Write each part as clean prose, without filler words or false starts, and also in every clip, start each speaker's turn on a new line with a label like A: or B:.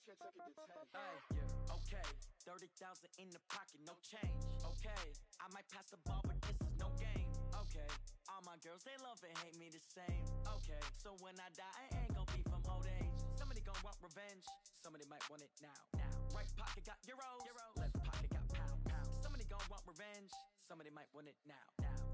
A: Hey, yeah, okay, 30,000 in the pocket, no change. Okay, I might pass the ball, but this is no game. Okay, all my girls, they love and hate me the same. Okay, so when I die, I ain't gon' be from old age. Somebody gon' want revenge, somebody might want it now. Right pocket got euros, left pocket got pound. Somebody gon' want revenge, somebody might want it now.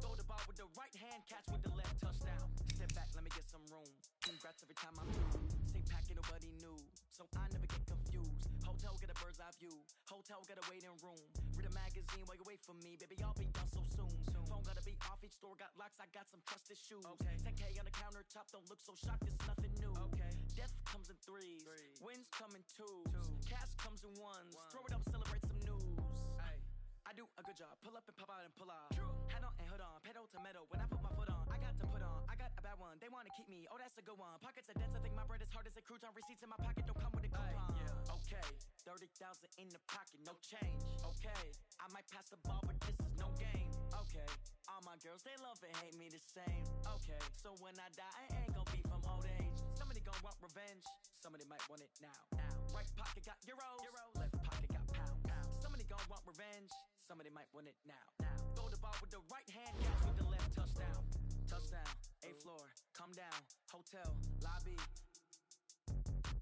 A: Throw the ball with the right hand, catch with the left, touchdown. Step back, let me get some room. Congrats every time I'm through. Same packet, nobody knew, so I never get confused. Hotel get a bird's eye view, hotel get a waiting room. Read a magazine while you wait for me, baby, I'll be done so soon. Phone gotta be off, each store got locks, I got some trusted shoes. 10K on the countertop, don't look so shocked, it's nothing new. Death comes in threes, wins come in twos, cash comes in ones. Throw it up, celebrate some news. I do a good job, pull up and pop out and pull out. Head on and hood on, pedal to metal. When I put my foot on, I got to put on. I got a bad one, they wanna keep me, oh that's a good one. Pockets are dense, I think my bread is hard as a crouton. Receipts in my pocket don't come with a coupon. Okay, 30,000 in the pocket, no change. Okay, I might pass the ball, but this is no game. Okay, all my girls, they love and hate me the same. Okay, so when I die, I ain't gon' be from old age. Somebody gon' want revenge, somebody might want it now. Right pocket got euros, left pocket got pound. Somebody gon' want revenge, somebody might want it now. Throw the ball with the right hand, catch with the left, touchdown. Touchdown, 8th floor, come down, hotel, lobby.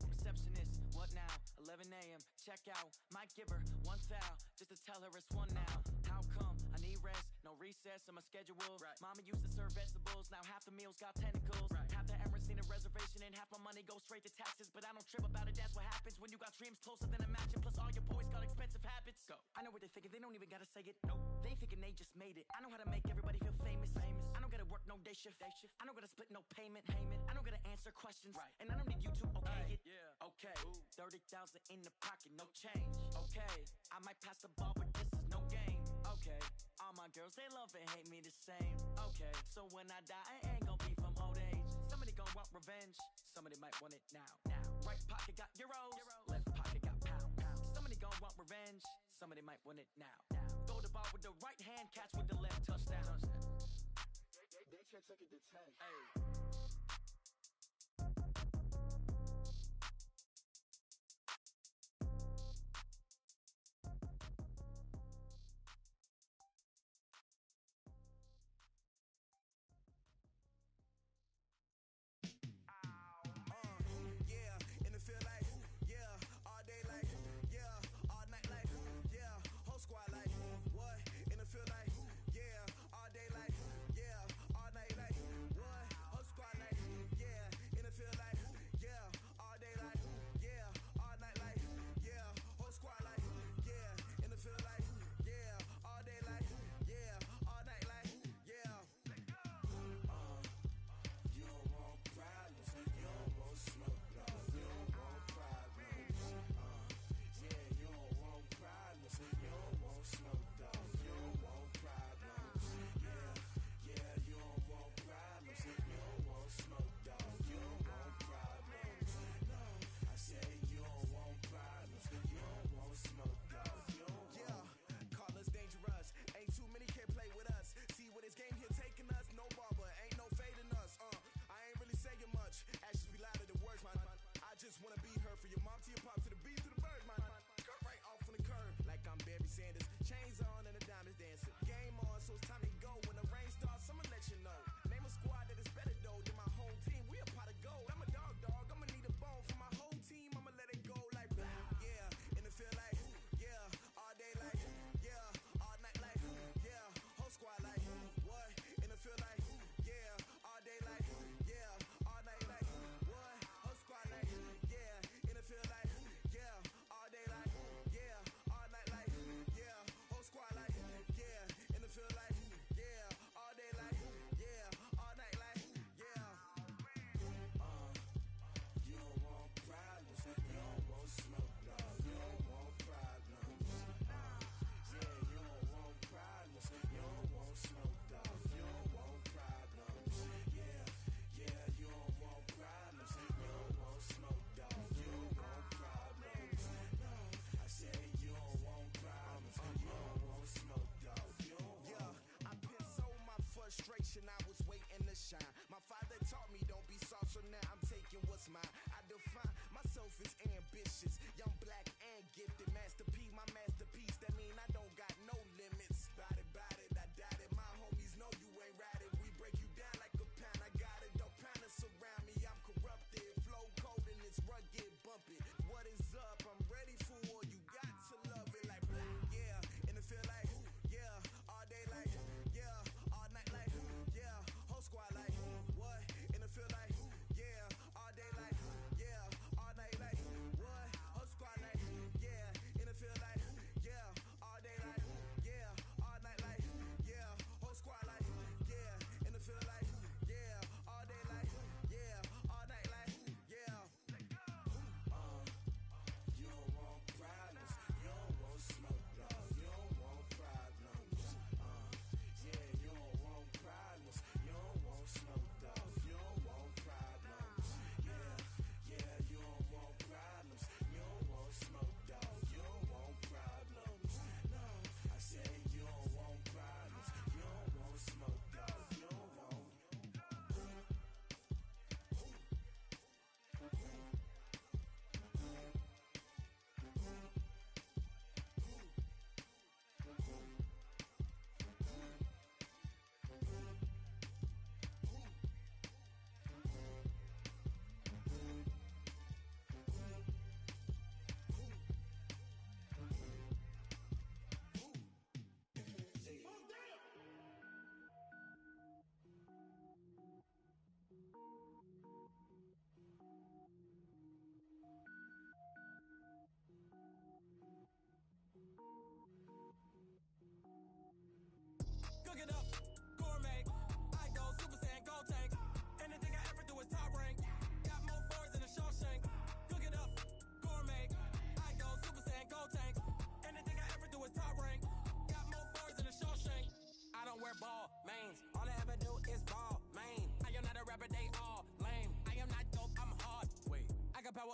A: Receptionist, what now? 11 a.m., check out. Might give her one foul, just to tell her it's one now. How come? I need rest, no recess in my schedule. Mama used to serve vegetables, now half the meals got tentacles. Half the errands need a reservation and half my money goes straight to taxes. But I don't trip about it, that's what happens when you got dreams closer than a mansion. Plus all your boys got expensive habits. I know what they're thinking, they don't even gotta say it. Nope. They ain't thinking they just made it. I know how to make everybody feel famous. I don't gotta work no day shift. I don't gotta split no payment. I don't gotta answer questions. And I don't need you to okay it. Okay, 30,000 in the pocket, no change. Okay, I might pass the ball, but this is no game. Okay, all my girls, they love and hate me the same. Okay, so when I die, I ain't gon' be from old age. Somebody gon' want revenge, somebody might want it now. Right pocket got euros, left pocket got pound. Somebody gon' want revenge, somebody might want it now. Throw the ball with the right hand, catch with the left, touchdown.
B: They took it to 10.
C: Yeah, and it feel like, yeah, all day like, yeah, all night like, yeah, whole squad like, what? And it feel like, yeah, all day like, yeah, all night like, what? Whole squad like, yeah, and it feel like, yeah, all day like, yeah, all night like, yeah, whole squad like, yeah, and it feel like, yeah, all day like, yeah, all night like, yeah. You don't want problems, you don't want smoke, no, you don't want problems. Yeah, you don't want problems, you don't want smoke, dog, you don't want problems. Yeah, you don't want problems, you don't want smoke, dog, you don't want problems. No, I said you don't want problems, you don't want smoke, dog, you don't want. Yeah, call us dangerous, ain't too many can play with us. See what this game here taking us, no barber, ain't no fading us. I ain't really saying much, actions be louder than words, man. I just wanna be heard from your mom to your pop to the beat to the bird, man. Cut right off on the curb, like I'm Barry Sanders. Chains on and the diamonds dancing. Game on, so it's time to go. When the rain starts, I'ma let you know. Name a squad that is better though than my home team. We a pot of gold. I'm a dog, I'ma need a bone for my whole team. I'ma let it go like blah. Yeah, and it feel like, yeah, all day like, yeah, all night like, yeah, whole squad like, what? And it feel like, yeah, all day like, yeah, all night like, what? Whole squad like, yeah, and it feel like, yeah, all day like, yeah, all night like, yeah, whole squad like, yeah, and it feel like, yeah, all day like, yeah, all night like, yeah. You don't want problems, you don't want smoke, no, you don't want problems. Yeah, you don't want problems, you don't want smoke, dog, you don't want problems. Yeah, you don't want problems, you don't want smoke, dog, you don't want problems. No, I said you don't want problems, you don't want smoke, dog, you don't want. Yeah, I pissed so my frustration, I was waiting to shine. My father taught me don't be soft, so now I'm taking what's mine. I define myself as ambitious, young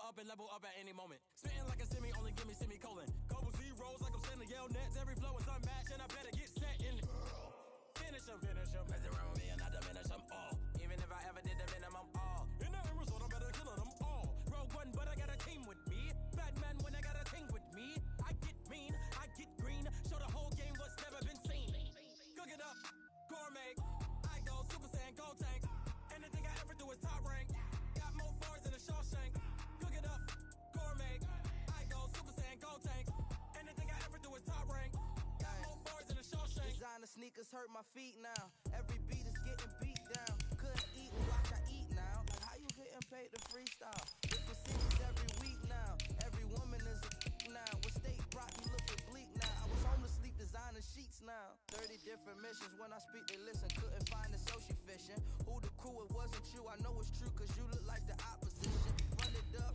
D: up and level up at any moment. Spitting like a semi, only give me semicolon. Couple zeros like I'm sending yell nets. Every flow is unmatched, and I better get set in. Finish them. Mess around with me and I diminish them all. Even if I ever did the minimum all. In the end result, I'm better killing them all. Rogue one, but I got a team with me. Batman when I got a team with me. I get mean, I get green. Show the whole game what's never been seen. Cook it up, gourmet. I go Super Saiyan, go tank. Anything I ever do is top rank. Got more bars than a Shawshank. Cook it up, gourmet. I go Super Saiyan, go tank. Anything I ever do is top rank. Got more bars than a Shawshank.
E: Designer sneakers hurt my feet now. Every beat is getting beat down. Couldn't eat and watch I eat now. Like how you getting paid to freestyle? Different cities every week now. Every woman is a now. With state brought me looking bleak now. I was home to sleep designer sheets now. 30 different missions. When I speak they listen. Couldn't find it, so she fishing. Who the crew, it wasn't you. I know it's true cause you look like the opposition. Run it up,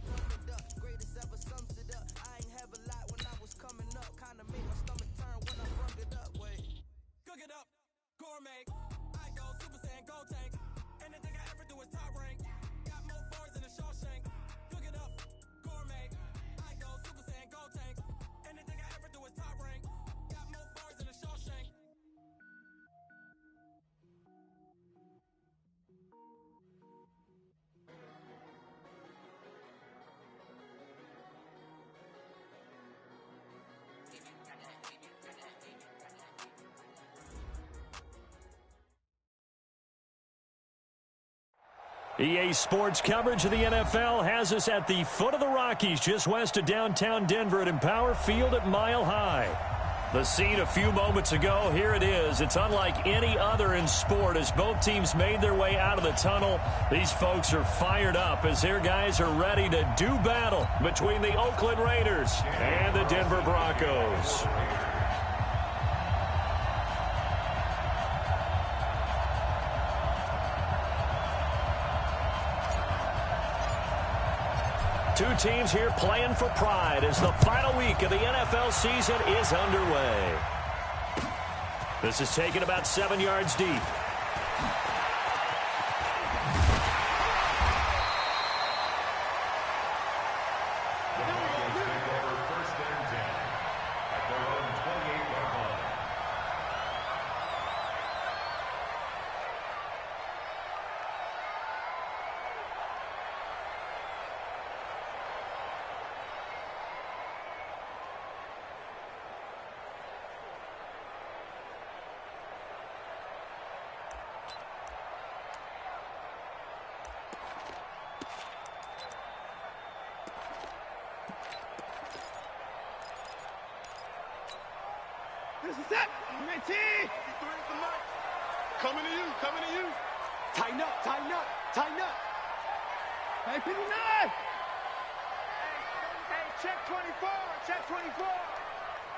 E: greatest ever sums it up. I ain't have a lot when I was coming up. Kinda made my stomach turn when I brung it up. Wait.
D: Cook it up, gourmet. I go Super Saiyan, go tank. Anything I ever do is top rank. Got more bars than a Shawshank. Cook it up, gourmet. I go Super Saiyan, go tank. Anything I ever do is top rank. Got more bars than a Shawshank.
F: EA Sports coverage of the NFL has us at the foot of the Rockies, just west of downtown Denver at Empower Field at Mile High. The scene a few moments ago, here it is. It's unlike any other in sport as both teams made their way out of the tunnel. These folks are fired up as their guys are ready to do battle between the Oakland Raiders and the Denver Broncos. Two teams here playing for pride as the final week of the NFL season is underway. This is taken about 7 yards deep.
B: This is it. Mitty. Coming to you. Coming to you. Tighten up. Tighten up. Tighten up. Hey, 59. Hey, check 24. Check 24.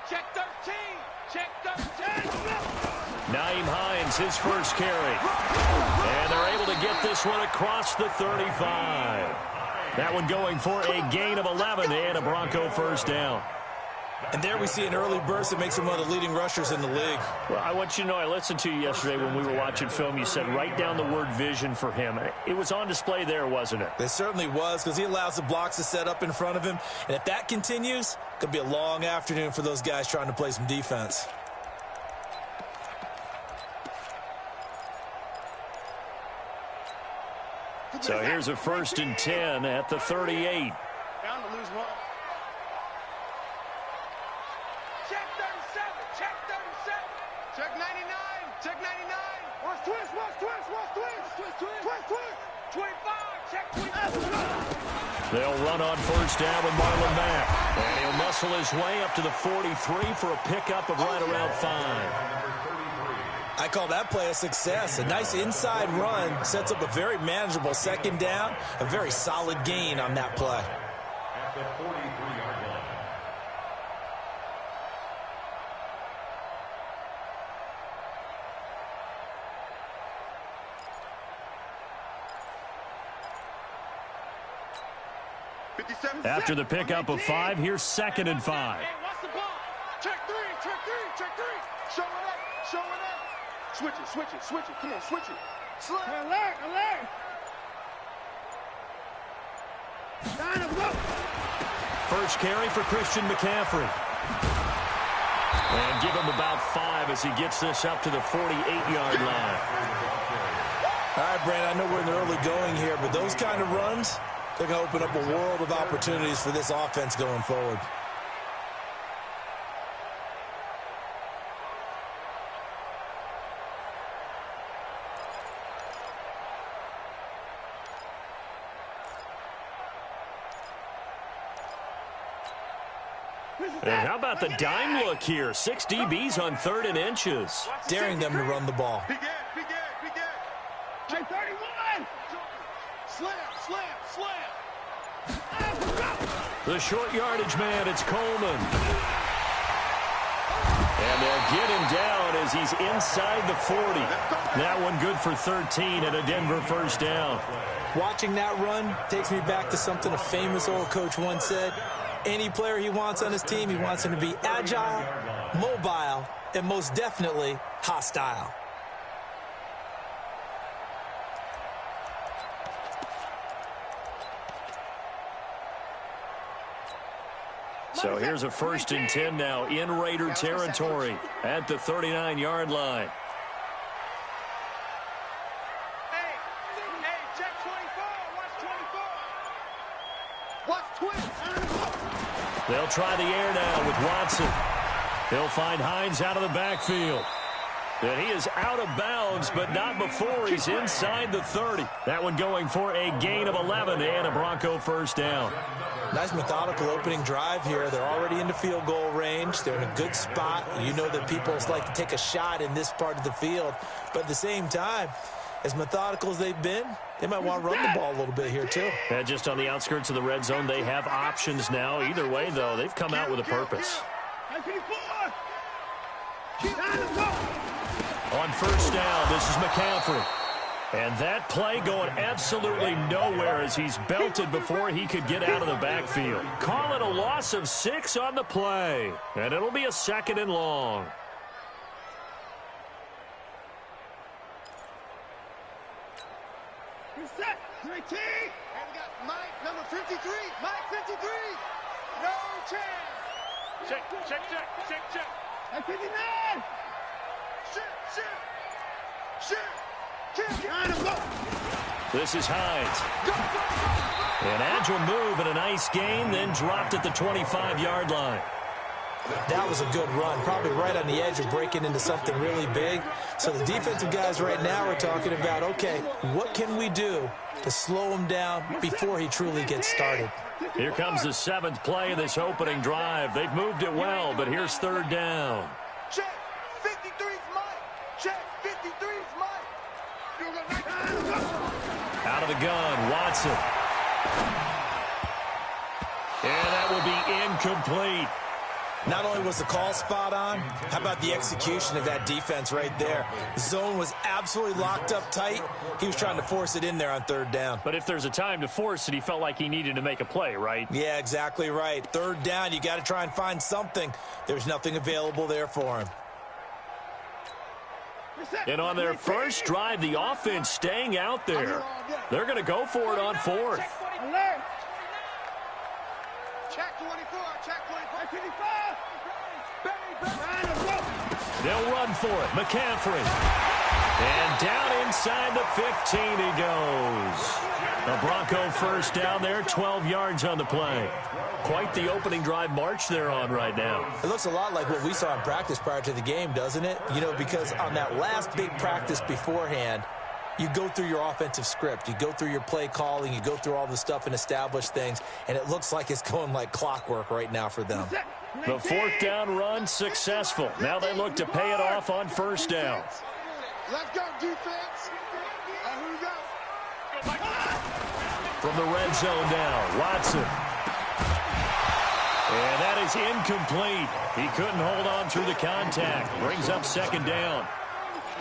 B: Check 13. Check 13.
F: Naeem Hines, his first carry. And they're able to get this one across the 35. That one going for a gain of 11 and a Bronco first down.
G: And there we see an early burst that makes him one of the leading rushers in the league.
F: Well, I want you to know, I listened to you yesterday when we were watching film. You said write down the word vision for him. It was on display there, wasn't it?
G: It certainly was, because he allows the blocks to set up in front of him. And if that continues, it could be a long afternoon for those guys trying to play some defense.
F: So here's a 1st and 10 at the 38.
B: Down to lose one. Check 37. Check 37. Check 99. Check 99. Watch twist. Watch twist. Watch twist. Twist. Twist. Twist. 25. Check 25.
F: They'll run on first down with Marlon Mack. And he'll muscle his way up to the 43 for a pickup of right around 5.
G: I call that play a success. A nice inside run sets up a very manageable second down. A very solid gain on that play.
H: At the 43-yard line.
F: After the pickup of 5, here's 2nd and 5.
B: Hey, watch the ball. Check 3. Check 3. Check 3. Show it up. Show it up. Switch it, switch it, switch it. Come on, switch it. Alert, alert.
F: First carry for Christian McCaffrey. And give him about 5 as he gets this up to the 48-yard line.
G: All right, Brandon, I know we're in the early going here, but those kind of runs, they're going to open up a world of opportunities for this offense going forward.
F: And how about the dime look here? 6 DBs on 3rd and inches.
G: Daring them to run the ball.
B: Begin. J 31. Slam.
F: The short yardage man, it's Coleman. And they'll get him down as he's inside the 40. That one good for 13 and a Denver first down.
G: Watching that run takes me back to something a famous old coach once said. Any player he wants on his team, he wants him to be agile, mobile, and most definitely hostile.
F: So here's a 1st and 10 now in Raider territory at the 39-yard line.
B: Hey, check 24. Watch 24.
F: They'll try the air now with Watson. He'll find Hines out of the backfield. And he is out of bounds, but not before he's inside the 30. That one going for a gain of 11 and a Bronco first down.
G: Nice methodical opening drive here. They're already into field goal range. They're in a good spot. You know that people like to take a shot in this part of the field. But at the same time, as methodical as they've been, they might want to run the ball a little bit here too.
F: Yeah, just on the outskirts of the red zone, they have options now. Either way, though, they've come out with a purpose. On first down, this is McCaffrey. And that play going absolutely nowhere as he's belted before he could get out of the backfield. Call it a loss of 6 on the play. And it'll be a 2nd and long.
B: Set. 3 T. And we got Mike, number 53. Mike 53. No chance. Check. At 59. Shoot.
F: This is Hines. An agile move and a nice gain, then dropped at the 25-yard line.
G: That was a good run, probably right on the edge of breaking into something really big. So the defensive guys right now are talking about, okay, what can we do to slow him down before he truly gets started?
F: Here comes the 7th play of this opening drive. They've moved it well, but here's 3rd down.
B: Check. 53's Mike. Check. 53's Mike.
F: Out of the gun, Watson. And that will be incomplete.
G: Not only was the call spot on, how about the execution of that defense right there? The zone was absolutely locked up tight. He was trying to force it in there on 3rd down.
F: But if there's a time to force it, he felt like he needed to make a play, right?
G: Yeah, exactly right. 3rd down, you got to try and find something. There's nothing available there for him.
F: And on their first drive, the offense staying out there. They're going to go for it on 4th.
B: Alert. Check 24. Check 24. 55.
F: They'll run for it. McCaffrey. And down inside the 15 he goes. A Bronco first down there, 12 yards on the play. Quite the opening drive march they're on right now.
G: It looks a lot like what we saw in practice prior to the game, doesn't it? You know, because on that last big practice beforehand, you go through your offensive script. You go through your play calling. You go through all the stuff and establish things. And it looks like it's going like clockwork right now for them.
F: The 4th down run successful. Now they look to pay it off on 1st down.
B: Let's go, defense. Here we go.
F: From the red zone now, Watson. And that is incomplete. He couldn't hold on through the contact. Brings up 2nd down.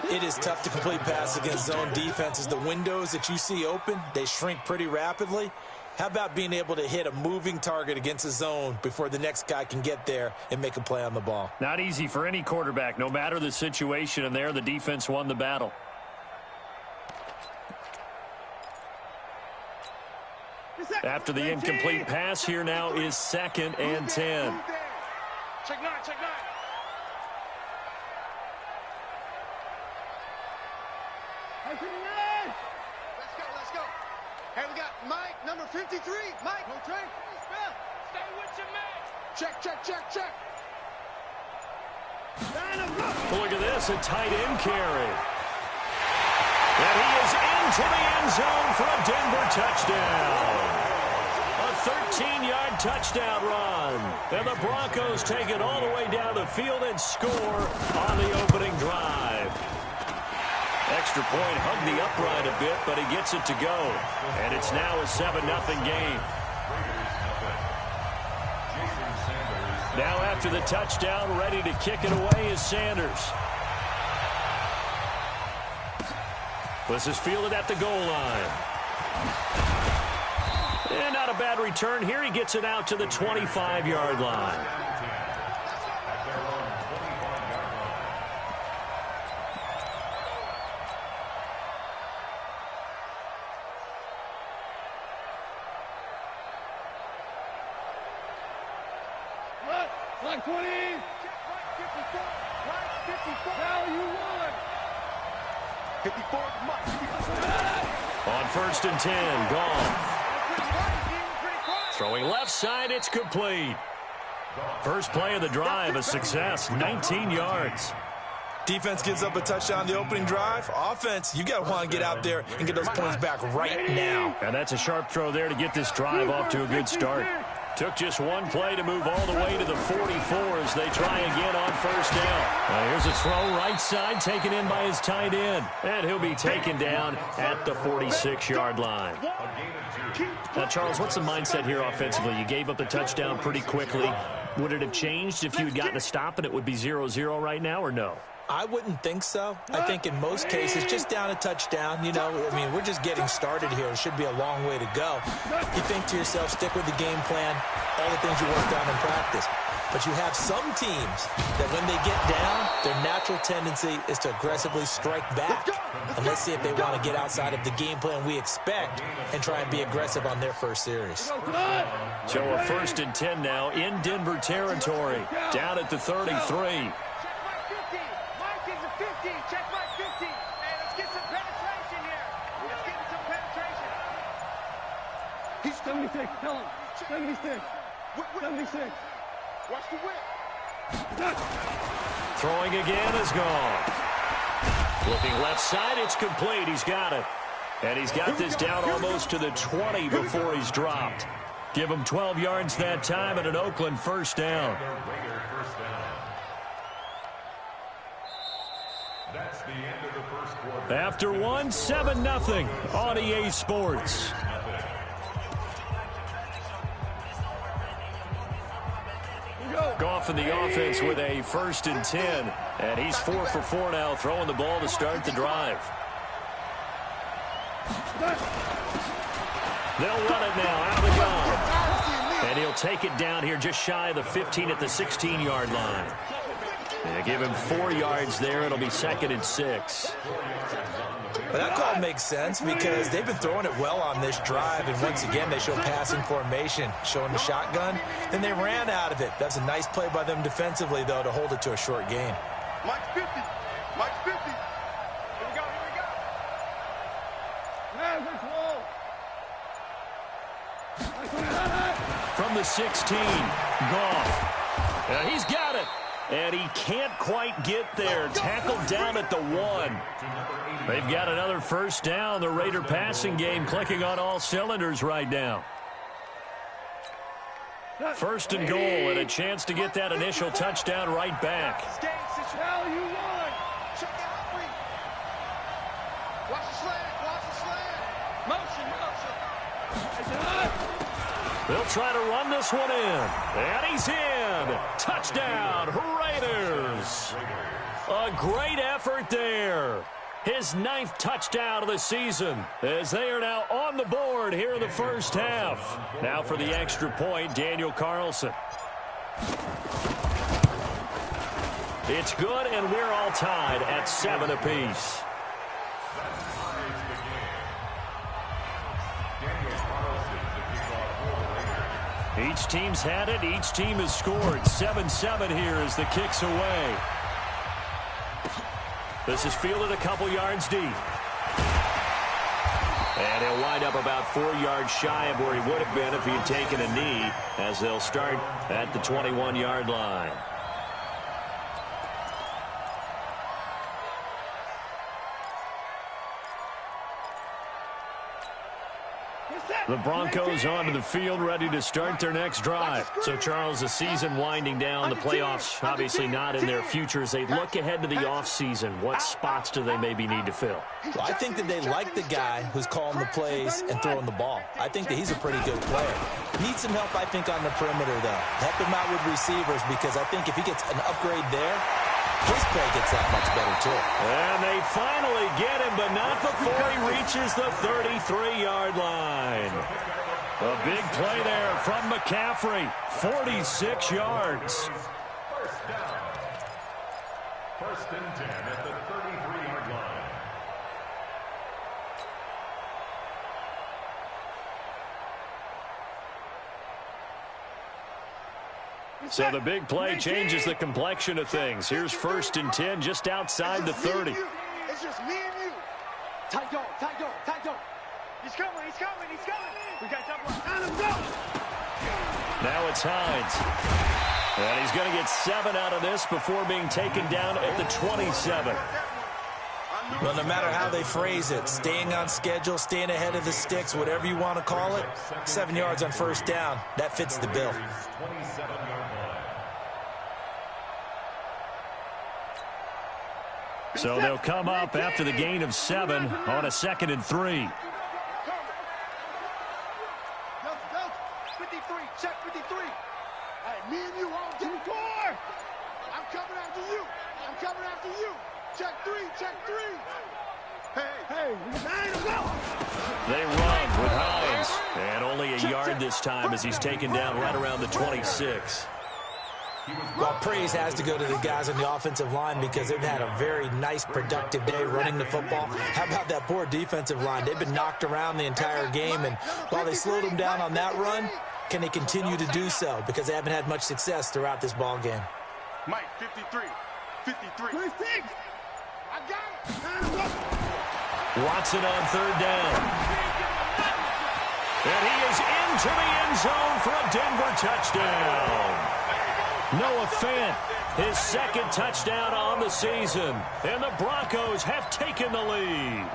G: It is tough to complete passes against zone defenses. The windows that you see open, they shrink pretty rapidly. How about being able to hit a moving target against a zone before the next guy can get there and make a play on the ball?
F: Not easy for any quarterback, no matter the situation, and there the defense won the battle. After the incomplete pass, here now is 2nd and 10.
B: Check 9, check 9. Let's go. Hey, we got Mike, number 53. Mike, no train. Stay with your man. Check.
F: Look at this, a tight end carry. And he is into the end zone for a Denver touchdown. A 13-yard touchdown run. And the Broncos take it all the way down the field and score on the opening drive. Extra point hugged the upright a bit, but he gets it to go. And it's now a 7-0 game. Now after the touchdown, ready to kick it away is Sanders. This is fielded at the goal line. And not a bad return here. He gets it out to the 25-yard line.
B: Line 20. Line 54. Now you won. 54.
F: On 1st and 10, Goff. Throwing left side, it's complete. First play of the drive, a success, 19 yards.
G: Defense gives up a touchdown on the opening drive. Offense, you got to want to get out there and get those points back right now.
F: And that's a sharp throw there to get this drive off to a good start. Took just one play to move all the way to the 44 as they try again on 1st down. Here's a throw right side taken in by his tight end. And he'll be taken down at the 46-yard line. Now, Charles, what's the mindset here offensively? You gave up the touchdown pretty quickly. Would it have changed if you had gotten a stop and it would be 0-0 right now, or no?
G: I wouldn't think so. I think in most cases, just down a touchdown, you know, I mean, we're just getting started here. It should be a long way to go. You think to yourself, stick with the game plan, all the things you worked on in practice. But you have some teams that when they get down, their natural tendency is to aggressively strike back. And let's see if they want to get outside of the game plan we expect and try and be aggressive on their first series.
F: So a 1st and 10 now in Denver territory, down at the 33.
B: Check my 50. Hey, let's get some penetration here. Let's get some penetration. He's 76. Tell him. 76. 76. Watch the whip.
F: Throwing again is gone. Looking left side, it's complete. He's got it. And he's got this down almost to the 20 before he's dropped. Give him 12 yards that time and an Oakland 1st down.
H: That's the end of the first quarter.
F: After 7-0 on EA Sports. Goff in the offense with a 1st and 10. And he's 4 for 4 now, throwing the ball to start the drive. They'll run it now out of the gun. And he'll take it down here just shy of the 15 at the 16-yard line. They give him 4 yards there. It'll be 2nd and 6.
G: But that call makes sense because they've been throwing it well on this drive, and once again they show passing formation, showing the shotgun. Then they ran out of it. That's a nice play by them defensively, though, to hold it to a short gain.
B: Mike's 50. Mike's 50. Here we go.
F: From the 16, Goff. He's got it. And he can't quite get there. Tackled down at the 1. They've got another 1st down. The Raider passing game clicking on all cylinders right now. 1st and goal and a chance to get that initial touchdown right back.
B: Now you won. Check out 3. Watch the slant. Motion.
F: They'll try to run this one in. And he's in. Touchdown, Raiders. A great effort there. His 9th touchdown of the season as they are now on the board here in the 1st half. Now for the extra point, Daniel Carlson. It's good, and we're all tied at 7 apiece. Each team's had it. Each team has scored. 7-7 here as the kick's away. This is fielded a couple yards deep. And he'll wind up about 4 yards shy of where he would have been if he had taken a knee, as they'll start at the 21-yard line. The Broncos onto the field, ready to start their next drive. So, Charles, the season winding down, the playoffs obviously not in their future. As they look ahead to the offseason, what spots do they maybe need to fill?
G: Well, I think that they like the guy who's calling the plays and throwing the ball. I think that he's a pretty good player. Needs some help, I think, on the perimeter, though. Help him out with receivers, because I think if he gets an upgrade there, his play gets that much better, too.
F: And they finally get him, but not before he reaches the 33-yard line. A big play there from McCaffrey, 46 yards.
H: First down. First and 10 at the 33-yard line.
F: So the big play changes the complexion of things. Here's 1st and 10 just outside the 30.
B: It's just me and you. Tight dog, tight dog, tight dog. He's coming, he's coming, he's coming. We got double. Let him go.
F: Now it's Hines. And he's going to get 7 out of this before being taken down at the 27.
G: Well, no matter how they phrase it, staying on schedule, staying ahead of the sticks, whatever you want to call it, 7 yards on first down, that fits the bill.
H: 27-yard line.
F: So they'll come up after the gain of 7 on a 2nd and 3.
B: 53, check 53. Hey, me and you all to the core. I'm coming after you. I'm coming after you. Check 3, check 3. Hey, line him up.
F: They run with Hines. And only a yard this time as he's taken down right around the 26.
G: Well, praise has to go to the guys on the offensive line because they've had a very nice, productive day running the football. How about that poor defensive line? They've been knocked around the entire game, and while they slowed them down on that run, can they continue to do so? Because they haven't had much success throughout this ball game.
B: Mike, 53. 53. 26. I got it.
F: Watson on 3rd down. And he is into the end zone for a Denver touchdown. Noah Fant, his 2nd touchdown on the season. And the Broncos have taken the lead.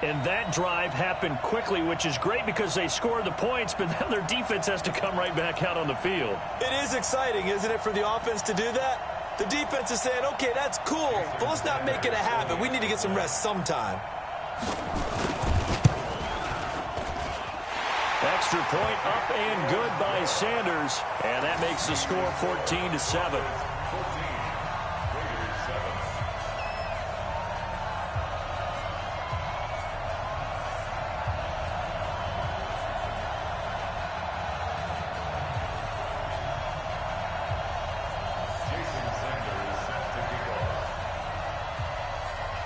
F: And that drive happened quickly, which is great because they scored the points, but then their defense has to come right back out on the field.
G: It is exciting, isn't it, for the offense to do that? The defense is saying, okay, that's cool, but let's not make it a habit. We need to get some rest sometime.
F: Extra point up and good by Sanders. And that makes the score 14-7.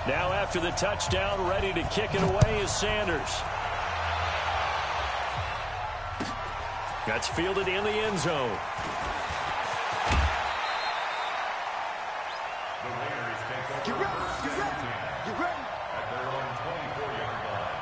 F: Now after the touchdown, ready to kick it away is Sanders. That's fielded in the end zone.
H: The Raiders take over first and 10 at their own 24-yard line.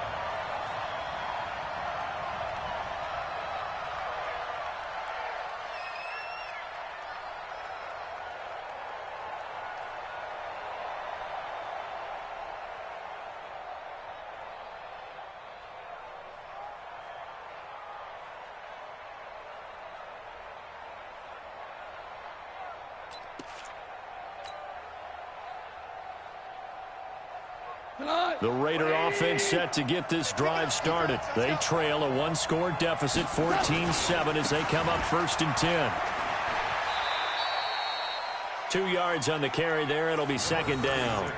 F: The Raider offense set to get this drive started. They trail a 1-score deficit, 14-7, as they come up 1st and 10. 2 yards on the carry there. It'll be 2nd down.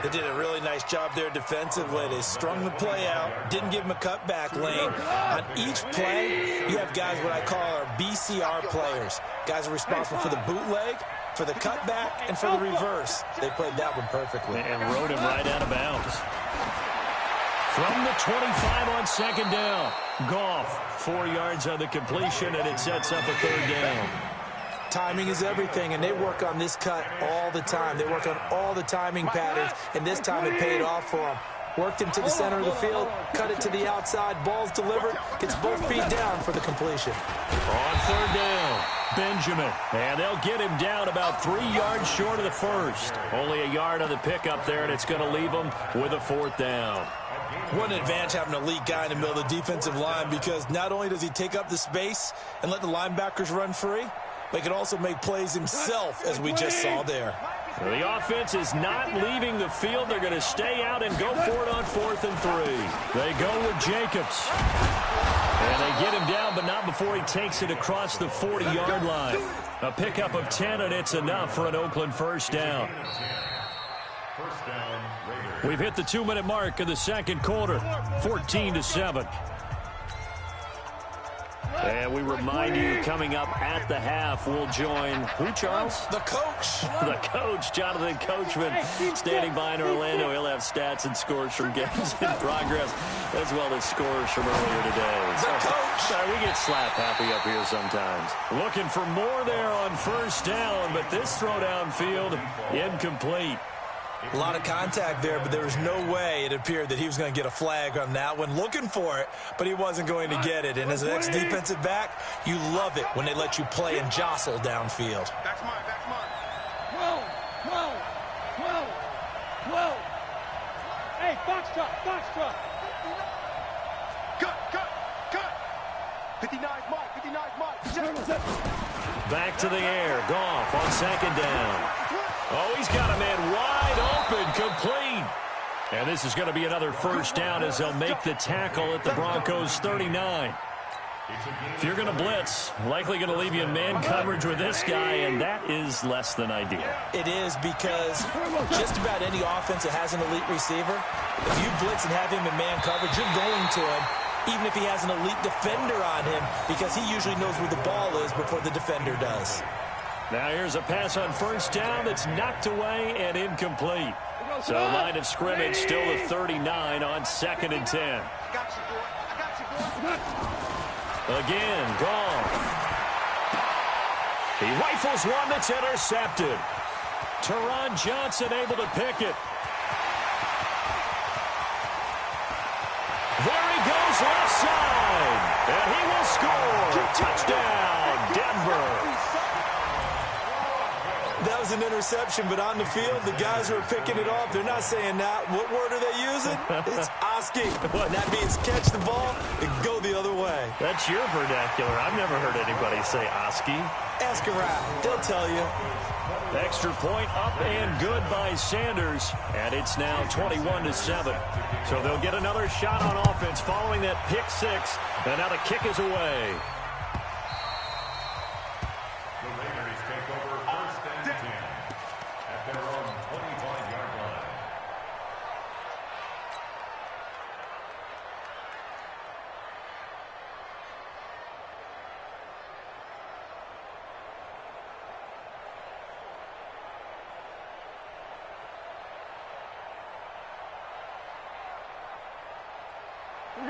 G: They did a really nice job there defensively. They strung the play out, didn't give him a cutback lane. On each play, you have guys what I call our BCR players. Guys are responsible for the bootleg, for the cutback, and for the reverse. They played that one perfectly.
F: And rode him right out of bounds. From the 25 on second down. Goff, 4 yards on the completion, and it sets up a third down.
G: Timing is everything, and they work on this cut all the time. They work on all the timing patterns, and this time it paid off for them. Worked him to the center of the field, cut it to the outside, ball's delivered, gets both feet down for the completion.
F: On third down, Benjamin. And they'll get him down about 3 yards short of the first. Only a yard on the pickup there, and it's going to leave him with a fourth down.
G: What an advantage having an elite guy in the middle of the defensive line, because not only does he take up the space and let the linebackers run free, but he can also make plays himself, as we just saw there.
F: Well, the offense is not leaving the field. They're going to stay out and go for it on 4th and 3. They go with Jacobs. And they get him down, but not before he takes it across the 40-yard line. A pickup of 10, and it's enough for an Oakland first down. We've hit the 2-minute mark of the second quarter, 14-7. And we remind you, coming up at the half, we'll join, who, Charles?
G: The coach.
F: The coach, Jonathan Coachman, standing by in Orlando. He'll have stats and scores from games in progress, as well as scores from earlier today.
G: The coach.
F: We get slap happy up here sometimes. Looking for more there on first down, but this throw downfield, incomplete.
G: A lot of contact there, but there was no way it appeared that he was going to get a flag on that one. Looking for it, but he wasn't going to get it. And as an ex-defensive back, you love it when they let you play and jostle downfield.
B: That's mine, that's mine.
I: 12. Hey, Foxtrot.
B: Cut. 59's Mike.
F: Back to the air. Goff on second down. Oh, he's got a man wide open, complete. And this is going to be another first down as they'll make the tackle at the Broncos 39. If you're going to blitz, likely going to leave you in man coverage with this guy, and that is less than ideal.
G: It is, because just about any offense that has an elite receiver, if you blitz and have him in man coverage, you're going to him, even if he has an elite defender on him, because he usually knows where the ball is before the defender does.
F: Now here's a pass on first down that's knocked away and incomplete. So line of scrimmage still the 39 on 2nd and 10.
B: I got you, boy.
F: Again, Goff. He rifles one that's intercepted. Teron Johnson able to pick it. There he goes left side. And he will score. Touchdown, Denver.
G: That was an interception, but on the field, the guys who are picking it off, they're not saying that. What word are they using? It's Oski. And that means catch the ball and go the other way.
F: That's your vernacular. I've never heard anybody say Oski.
G: Ask around. They'll tell you.
F: Extra point up and good by Sanders. And it's now 21-7. So they'll get another shot on offense following that pick six. And now the kick is away.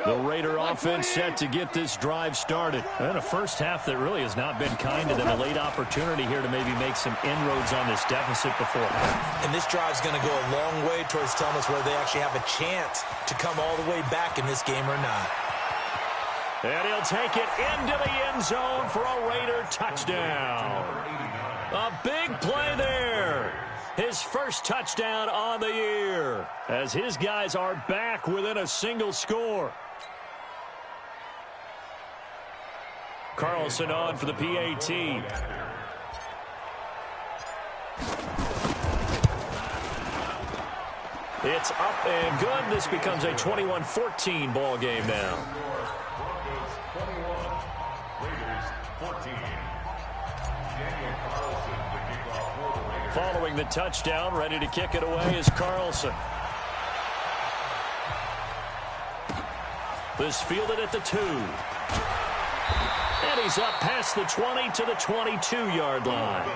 F: The Raider offense set to get this drive started. And a first half that really has not been kind to them. A late opportunity here to maybe make some inroads on this deficit before half.
G: And this drive's going to go a long way towards telling us whether they actually have a chance to come all the way back in this game or not.
F: And he'll take it into the end zone for a Raider touchdown. A big play there. His first touchdown on the year as his guys are back within a single score. Carlson on for the PAT. It's up and good. This becomes a 21-14 ball game now. Following the touchdown, ready to kick it away is Carlson. This fielded at the 2. And he's up past the 20 to the 22-yard line.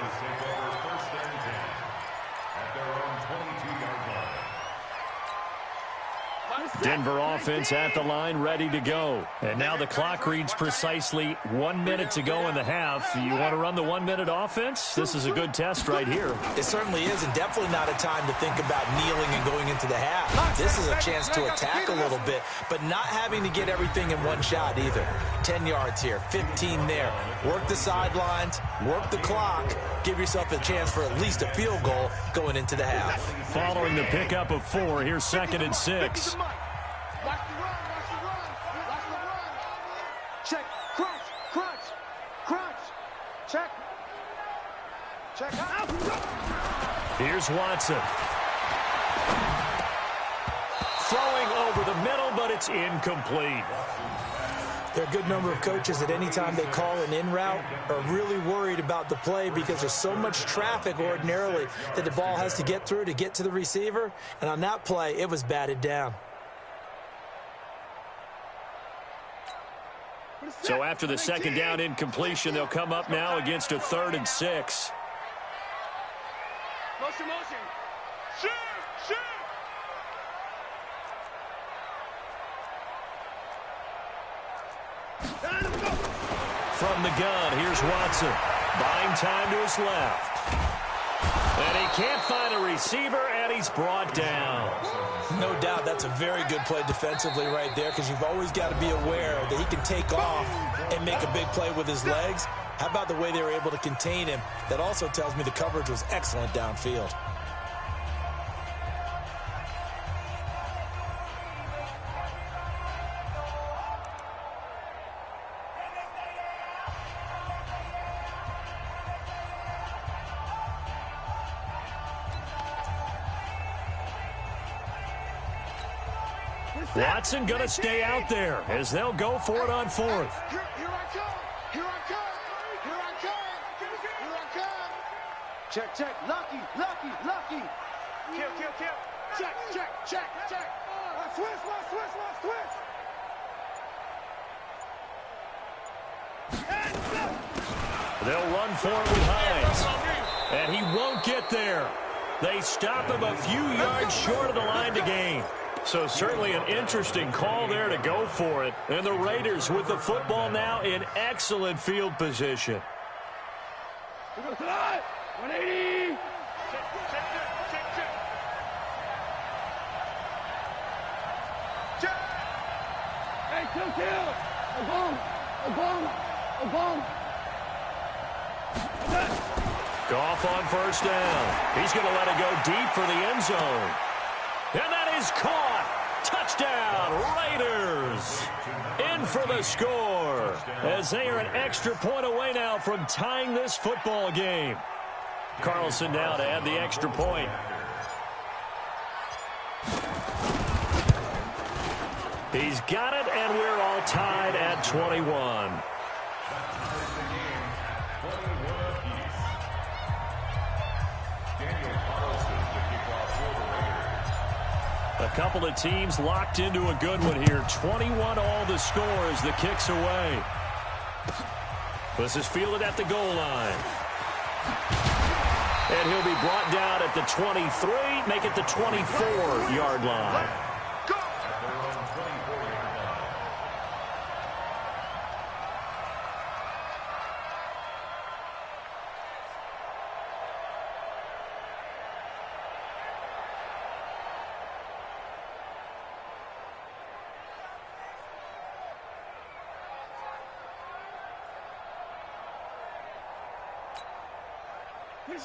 F: Denver offense at the line, ready to go. And now the clock reads precisely 1 minute to go in the half. You want to run the 1 minute offense? This is a good test right here.
G: It certainly is, and definitely not a time to think about kneeling and going into the half. This is a chance to attack a little bit, but not having to get everything in one shot either. 10 yards here, 15 there. Work the sidelines, work the clock, give yourself a chance for at least a field goal going into the half.
F: Following the pickup of 4, here's 2nd and 6.
B: Check, crunch, crunch, crunch, check, check out.
F: Here's Watson. Throwing over the middle, but it's incomplete.
G: There are a good number of coaches that any time they call an in route are really worried about the play because there's so much traffic ordinarily that the ball has to get through to get to the receiver. And on that play, it was batted down.
F: So after the 2nd down incompletion, they'll come up now against a 3rd and 6.
B: Motion, motion. Shoot, shoot.
F: From the gun, here's Watson. Buying time to his left. And he can't find a receiver, and he's brought down.
G: No doubt that's a very good play defensively right there because you've always got to be aware that he can take off and make a big play with his legs. How about the way they were able to contain him? That also tells me the coverage was excellent downfield.
F: Watson going to stay out there as they'll go for it on 4th.
B: Here I come. Here I come. Here I come. Here I come. Check, check. Lucky, lucky, lucky. Kill, kill, kill. Check, check, check, check. Switch, switch, switch, switch.
F: They'll run for it with Hines. And he won't get there. They stop him a few yards short of the line to gain. So certainly an interesting call there to go for it. And the Raiders with the football now in excellent field position.
B: 180. Check, check, check, check. Check. Hey, kill. A bomb.
F: Goff on 1st down. He's going to let it go deep for the end zone. And that is caught. Touchdown, Raiders. In for the score as they are an extra point away now from tying this football game. Carlson now to add the extra point. He's got it, and we're all tied at 21. A couple of teams locked into a good one here. 21 all the score as the kick's away. This is fielded at the goal line. And he'll be brought down at the 23, make it the 24-yard line.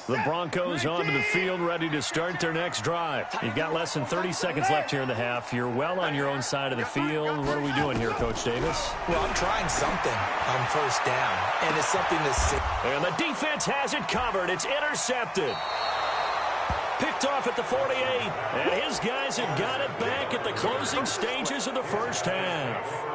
F: The Broncos onto the field, ready to start their next drive. You've got less than 30 seconds left here in the half. You're well on your own side of the field. What are we doing here, Coach Davis?
G: Well, I'm trying something on 1st down, and it's something that's...
F: And the defense has it covered. It's intercepted. Picked off at the 48, and his guys have got it back at the closing stages of the 1st half.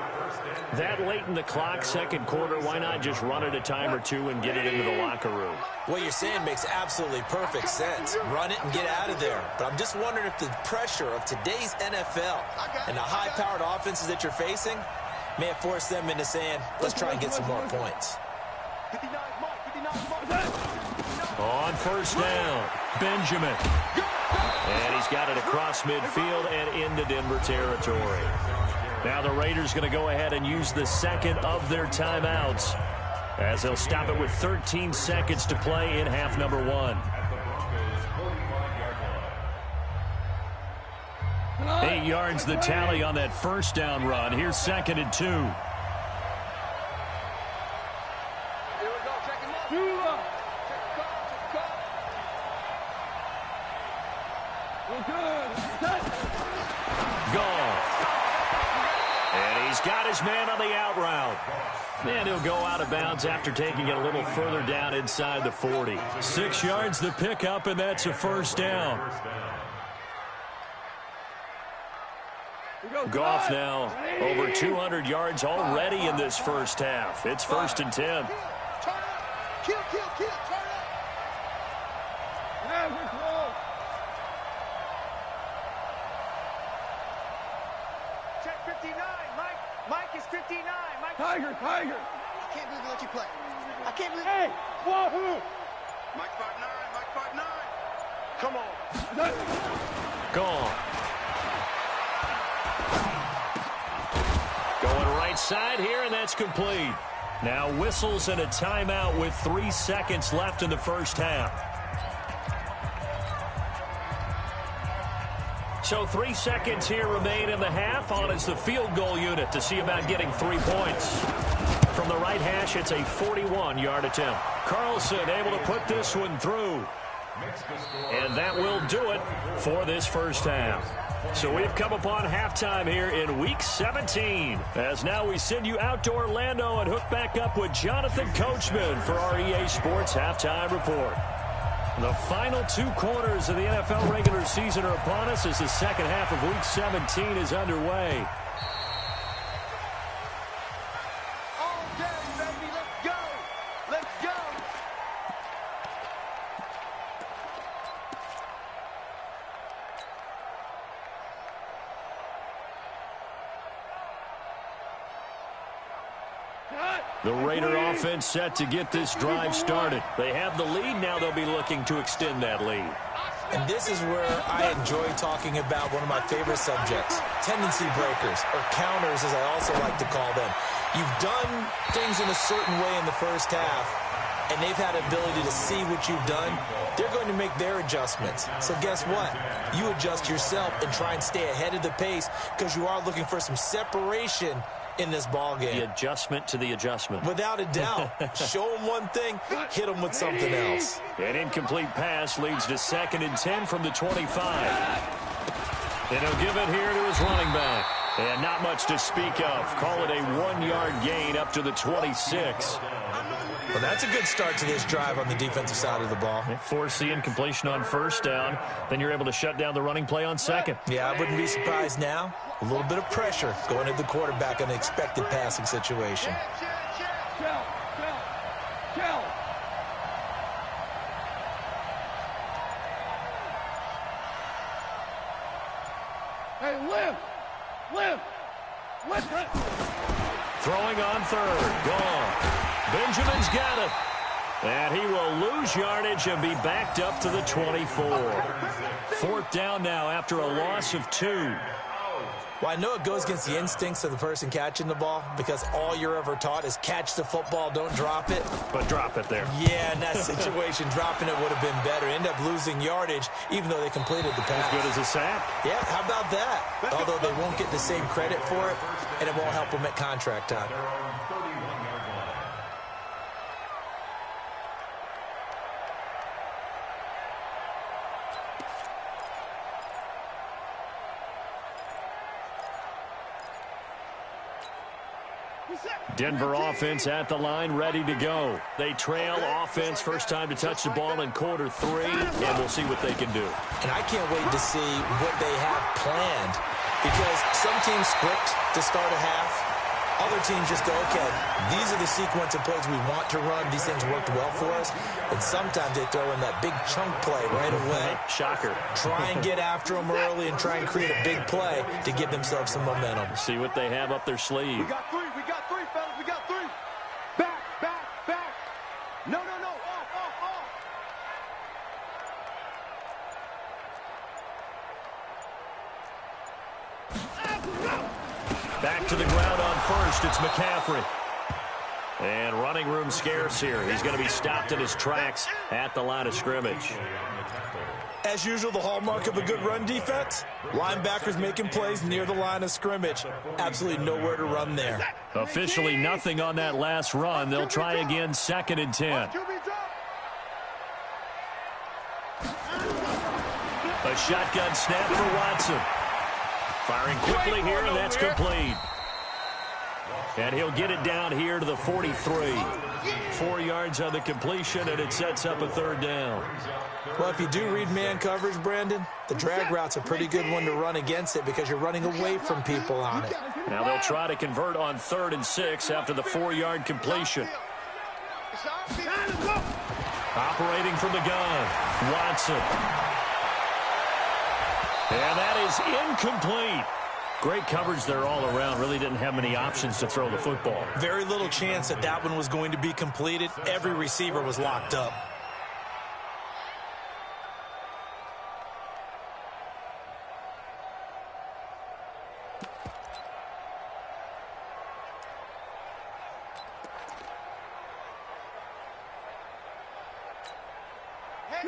F: That late in the clock, 2nd quarter, why not just run it a time or two and get it into the locker room?
G: What you're saying makes absolutely perfect sense. Run it and get out of there. But I'm just wondering if the pressure of today's NFL and the high-powered offenses that you're facing may have forced them into saying, let's try and get some more points.
F: On 1st down, Benjamin. And he's got it across midfield and into Denver territory. Now the Raiders going to go ahead and use the second of their timeouts, as they'll stop it with 13 seconds to play in half number 1. 8 yards the tally on that first down run. Here's 2nd and 2.
B: Here we go. Check him up. Check the call.
I: We're good.
F: Gone. And he's got his man on the out route. And he'll go out of bounds after taking it a little further down inside the 40. 6 yards the pickup, and that's a first down. Goff now over 200 yards already in this first half. It's 1st and 10.
B: Turn up. Kill. Turn up.
I: Yeah, we're close.
B: Check 59. Mike is 59. Mike.
I: Tiger.
B: I can't believe they let you play. I can't believe.
I: Hey, wahoo!
B: Mike 5'9". Come on.
F: Gone. Going right side here, and that's complete. Now whistles and a timeout with 3 seconds left in the first half. So 3 seconds here remain in the half. On is the field goal unit to see about getting 3 points. From the right hash, it's a 41-yard attempt. Carlson able to put this one through. And that will do it for this first half. So we've come upon halftime here in Week 17. As now we send you out to Orlando and hook back up with Jonathan Coachman for our EA Sports Halftime Report. The final 2 quarters of the NFL regular season are upon us as the second half of Week 17 is underway.
B: All day, baby. Let's go.
F: The Raider offense set to get this drive started. They have the lead. Now they'll be looking to extend that lead.
G: And this is where I enjoy talking about one of my favorite subjects, tendency breakers, or counters as I also like to call them. You've done things in a certain way in the first half, and they've had the ability to see what you've done. They're going to make their adjustments. So guess what? You adjust yourself and try and stay ahead of the pace because you are looking for some separation in this ball game.
F: The adjustment to the adjustment.
G: Without a doubt. Show them one thing, hit them with something else.
F: An incomplete pass leads to 2nd and 10 from the 25. And he'll give it here to his running back. And not much to speak of. Call it a 1-yard gain up to the 26.
G: Well, that's a good start to this drive on the defensive side of the ball.
F: Force the incompletion on first down. Then you're able to shut down the running play on second.
G: Yeah, I wouldn't be surprised now. A little bit of pressure going at the quarterback in an expected passing situation.
I: Kill. Hey, live.
F: Throwing on third. Gone. Benjamin's got it. And he will lose yardage and be backed up to the 24. 4th down now after a loss of 2.
G: Well, I know it goes against the instincts of the person catching the ball because all you're ever taught is catch the football, don't drop it.
F: But drop it there.
G: Yeah, in that situation, dropping it would have been better. End up losing yardage even though they completed the pass.
F: As good as a sack.
G: Yeah, how about that? Although they won't get the same credit for it, and it won't help them at contract time.
F: Denver offense at the line, ready to go. They trail offense, first time to touch the ball in quarter 3, and we'll see what they can do.
G: And I can't wait to see what they have planned because some teams script to start a half. Other teams just go, okay, these are the sequence of plays we want to run. These things worked well for us. And sometimes they throw in that big chunk play right away.
F: Shocker.
G: Try and get after them early and try and create a big play to give themselves some momentum.
F: See what they have up their sleeve.
B: We got three, fellas. We got 3. Back. No. Off.
F: first. It's McCaffrey. And running room scarce here. He's going to be stopped in his tracks at the line of scrimmage.
G: As usual, the hallmark of a good run defense, linebackers making plays near the line of scrimmage. Absolutely nowhere to run there.
F: Officially nothing on that last run. They'll try again, 2nd and 10. A shotgun snap for Watson. Firing quickly here, and that's complete. And he'll get it down here to the 43. 4 yards on the completion, and it sets up a 3rd down.
G: Well, if you do read man coverage, Brandon, the drag route's a pretty good one to run against it because you're running away from people on it.
F: Now they'll try to convert on 3rd and 6 after the 4-yard completion. Operating from the gun, Watson. And that is incomplete. Great coverage there all around. Really didn't have many options to throw the football.
G: Very little chance that that one was going to be completed. Every receiver was locked up.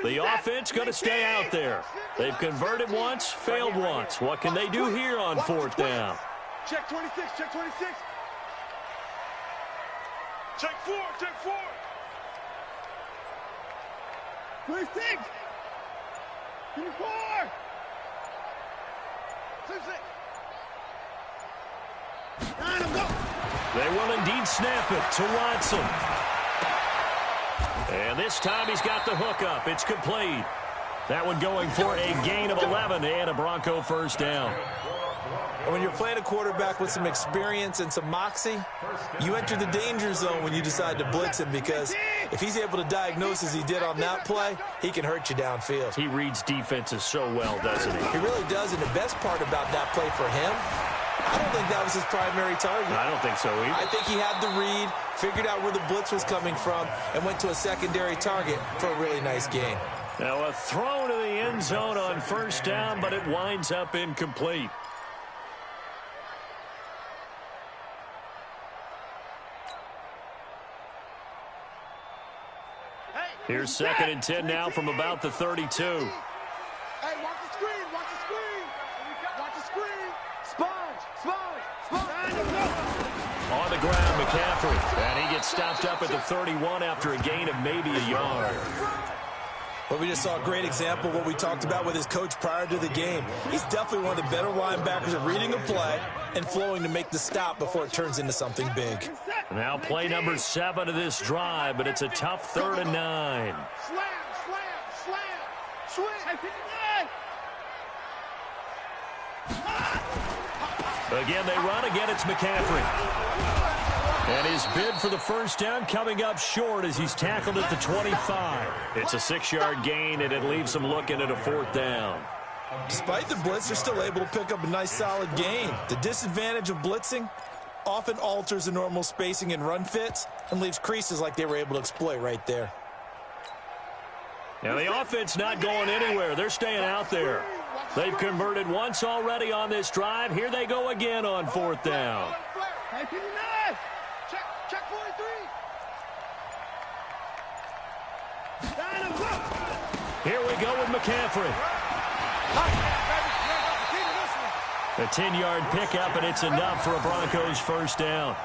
F: The offense going to stay out there. They've converted once, failed once. What can they do here on 4th down?
B: Check 26, check 26. Check 4, check 4. 26. 24. 26.
F: They will indeed snap it to Watson. And this time he's got the hook up. It's complete. That one going for a gain of 11 and a Bronco 1st down.
G: And when you're playing a quarterback with some experience and some moxie, you enter the danger zone when you decide to blitz him because if he's able to diagnose as he did on that play, he can hurt you downfield.
F: He reads defenses so well, doesn't he?
G: He really does, and the best part about that play for him, I don't think that was his primary target.
F: I don't think so either.
G: I think he had the read, figured out where the blitz was coming from, and went to a secondary target for a really nice gain.
F: Now a throw to the end zone on 1st down, but it winds up incomplete. Here's 2nd and 10 now from about the 32.
B: Hey, watch the screen, watch the screen. Watch the screen. Sponge.
F: On the ground, McCaffrey. And he gets stopped up at the 31 after a gain of maybe a yard.
G: Well, we just saw a great example of what we talked about with his coach prior to the game. He's definitely one of the better linebackers at reading a play and flowing to make the stop before it turns into something big.
F: Now play number 7 of this drive, but it's a tough 3rd and 9.
B: Swing.
F: Again, they run. Again, it's McCaffrey. And his bid for the 1st down coming up short as he's tackled at the 25. It's a 6-yard gain, and it leaves him looking at a 4th down.
G: Despite the blitz, they're still able to pick up a nice, solid gain. The disadvantage of blitzing often alters the normal spacing and run fits and leaves creases like they were able to exploit right there.
F: Now, the offense not going anywhere. They're staying out there. They've converted once already on this drive. Here they go again on 4th down.
B: Check 43.
F: Here we go with McCaffrey. A 10-yard pickup, and it's enough for a Broncos 1st down.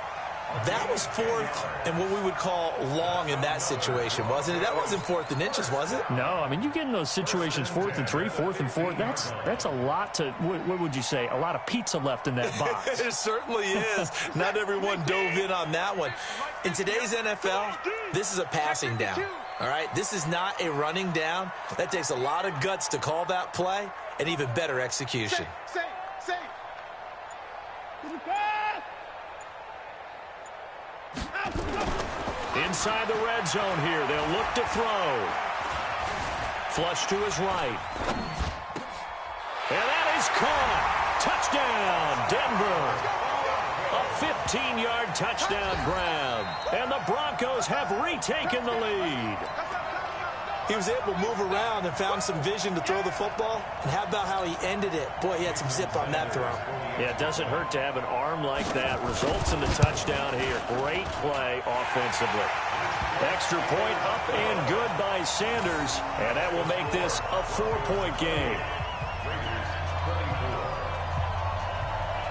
G: That was 4th and what we would call long in that situation, wasn't it? That wasn't 4th and inches, was it?
F: No, I mean, you get in those situations 4th and 3, 4th and 4. That's a lot to, what would you say, a lot of pizza left in that box.
G: It certainly is. Not everyone dove in on that one. In today's NFL, this is a passing down, all right? This is not a running down. That takes a lot of guts to call that play and even better execution.
B: Safe.
F: Inside the red zone here. They'll look to throw. Flush to his right. And that is caught. Touchdown, Denver. A 15-yard touchdown grab. And the Broncos have retaken the lead.
G: He was able to move around and found some vision to throw the football. And how about how he ended it? Boy, he had some zip on that throw.
F: Yeah, it doesn't hurt to have an arm like that. Results in the touchdown here. Great play offensively. Extra point up and good by Sanders. And that will make this a 4-point game.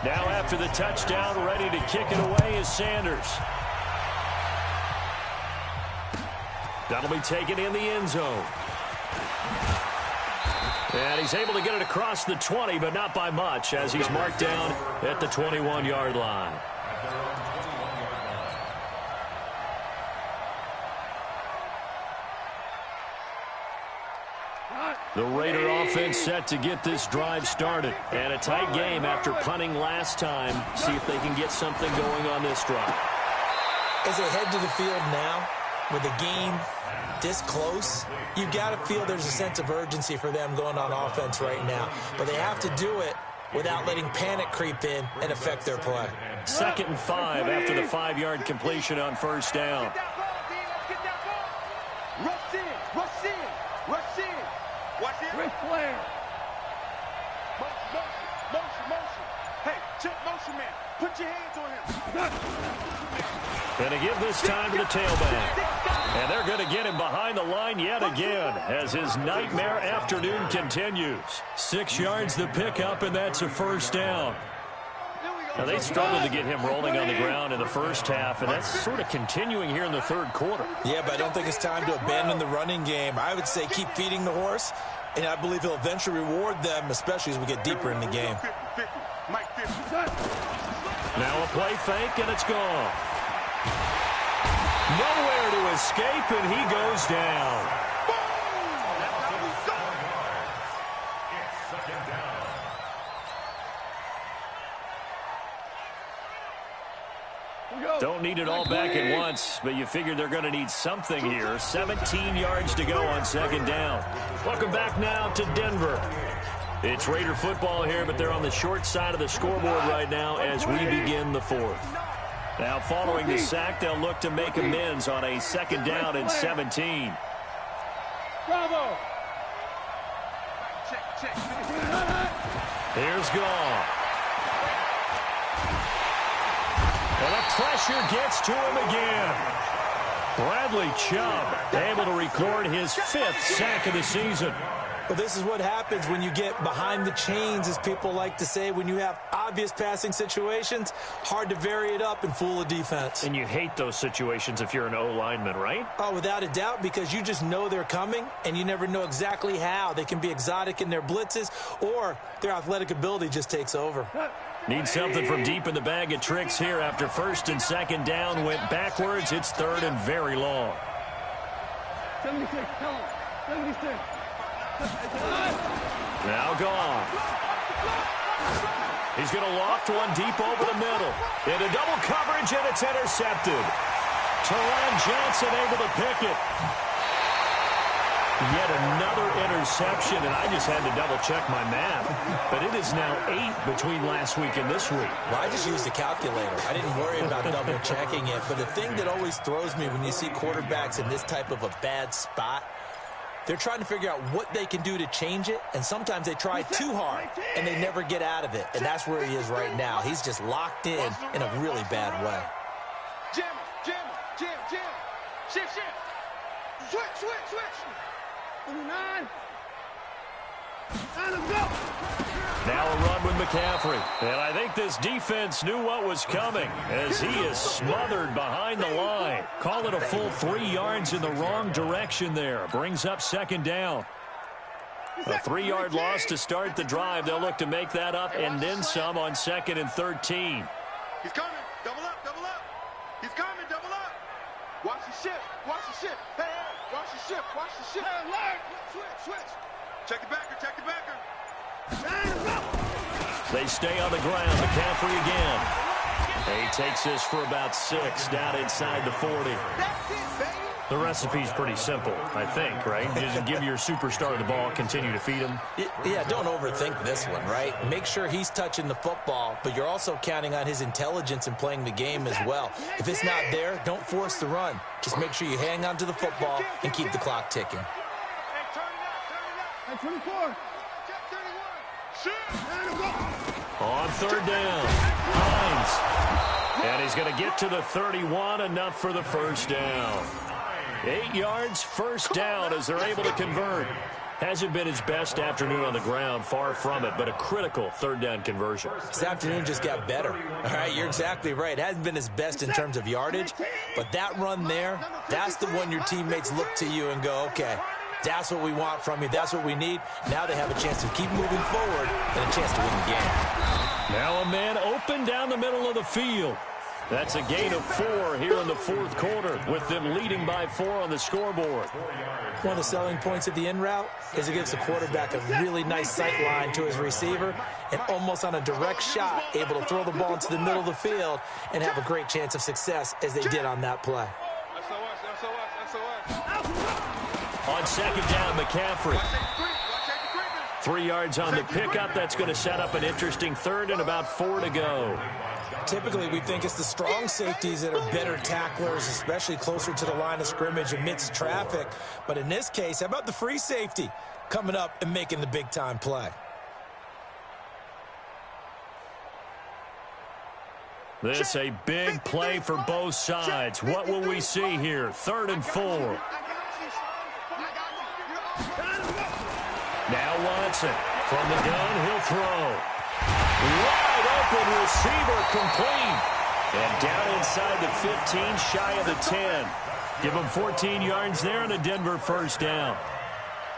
F: Now after the touchdown, ready to kick it away is Sanders. That'll be taken in the end zone. And he's able to get it across the 20, but not by much, as he's marked down at the 21-yard line. The Raider offense set to get this drive started. And a tight game after punting last time. See if they can get something going on this drive.
G: As they head to the field now, with the game this close, you got to feel there's a sense of urgency for them going on offense right now. But they have to do it without letting panic creep in and affect their play.
F: 2nd and 5 after the 5-yard completion on first down.
B: Rush in, rush in, rush in. Watch it.
I: Ric Flair.
B: Motion. Hey, check motion man. Put your hands on him.
F: Going to give this time to the tailback. And they're going to get him behind the line yet again as his nightmare afternoon continues. 6 yards the pickup, and that's a first down. Now, they struggled to get him rolling on the ground in the first half, and that's sort of continuing here in the third quarter.
G: Yeah, but I don't think it's time to abandon the running game. I would say keep feeding the horse, and I believe he'll eventually reward them, especially as we get deeper in the game.
F: Now a play fake, and it's gone. Nowhere to escape, and he goes down. Don't need it all back at once, but you figure they're going to need something here. 17 yards to go on 2nd down. Welcome back now to Denver. It's Raider football here, but they're on the short side of the scoreboard right now as we begin the 4th. Now, following the sack, they'll look to make amends on a 2nd down and 17.
I: Bravo.
B: Check.
F: Here's Goff. And the pressure gets to him again. Bradley Chubb able to record his 5th sack of the season.
G: Well, this is what happens when you get behind the chains, as people like to say. When you have obvious passing situations, hard to vary it up and fool a defense.
F: And you hate those situations if you're an O-lineman, right?
G: Oh, without a doubt, because you just know they're coming, and you never know exactly how. They can be exotic in their blitzes, or their athletic ability just takes over.
F: Need something from deep in the bag of tricks here after 1st and 2nd down went backwards. It's 3rd and very long.
I: 76, tell him. 76.
F: Now Goff. He's going to loft one deep over the middle. Into double coverage, and it's intercepted. Teron Johnson able to pick it. Yet another interception, and I just had to double-check my math. But it is now 8 between last week and this week.
G: Well, I just used a calculator. I didn't worry about double-checking it. But the thing that always throws me when you see quarterbacks in this type of a bad spot, they're trying to figure out what they can do to change it, and sometimes they try too hard, and they never get out of it. And that's where he is right now. He's just locked in a really bad way.
B: Jam. Shift. Switch.
I: 29. And let's go.
F: Now a run with McCaffrey. And I think this defense knew what was coming as he is smothered behind the line. Call it a full 3 yards in the wrong direction there. Brings up 2nd down. A 3-yard loss to start the drive. They'll look to make that up and then some on 2nd and 13.
B: He's coming. Double up. He's coming. Double up. Watch the shift. Hey, watch the shift. Hey, alert. Switch. Check the backer.
F: They stay on the ground. McCaffrey again. He takes this for about 6 down inside the 40.
B: That's it, baby.
F: The recipe's pretty simple, I think, right? Just give your superstar the ball, continue to feed him.
G: Yeah, don't overthink this one, right? Make sure he's touching the football, but you're also counting on his intelligence in playing the game as well. If it's not there, don't force the run. Just make sure you hang on to the football and keep the clock ticking.
I: Check 24.
B: Check 31. Shoot.
I: And go.
F: On third down, Hines. And he's going to get to the 31, enough for the first down. 8 yards, first down as they're able to convert. Hasn't been his best afternoon on the ground, far from it, but a critical third down conversion.
G: This afternoon just got better. All right, you're exactly right. Hasn't been his best in terms of yardage, but that run there, that's the one your teammates look to you and go, okay, that's what we want from you. That's what we need. Now they have a chance to keep moving forward and a chance to win the game.
F: Now a man open down the middle of the field. That's a gain of 4 here in the fourth quarter, with them leading by 4 on the scoreboard.
G: One of the selling points of the in route is it gives the quarterback a really nice sight line to his receiver, and almost on a direct shot, able to throw the ball into the middle of the field and have a great chance of success as they did on that play.
F: On second down, McCaffrey. 3 yards on the pickup. That's going to set up an interesting third and about 4 to go.
G: Typically, we think it's the strong safeties that are better tacklers, especially closer to the line of scrimmage amidst traffic. But in this case, how about the free safety coming up and making the big-time play?
F: This a big play for both sides. What will we see here? 3rd and 4. Now Watson. From the gun, he'll throw. Wide open receiver, complete. And down inside the 15, shy of the 10. Give him 14 yards there and a Denver first down.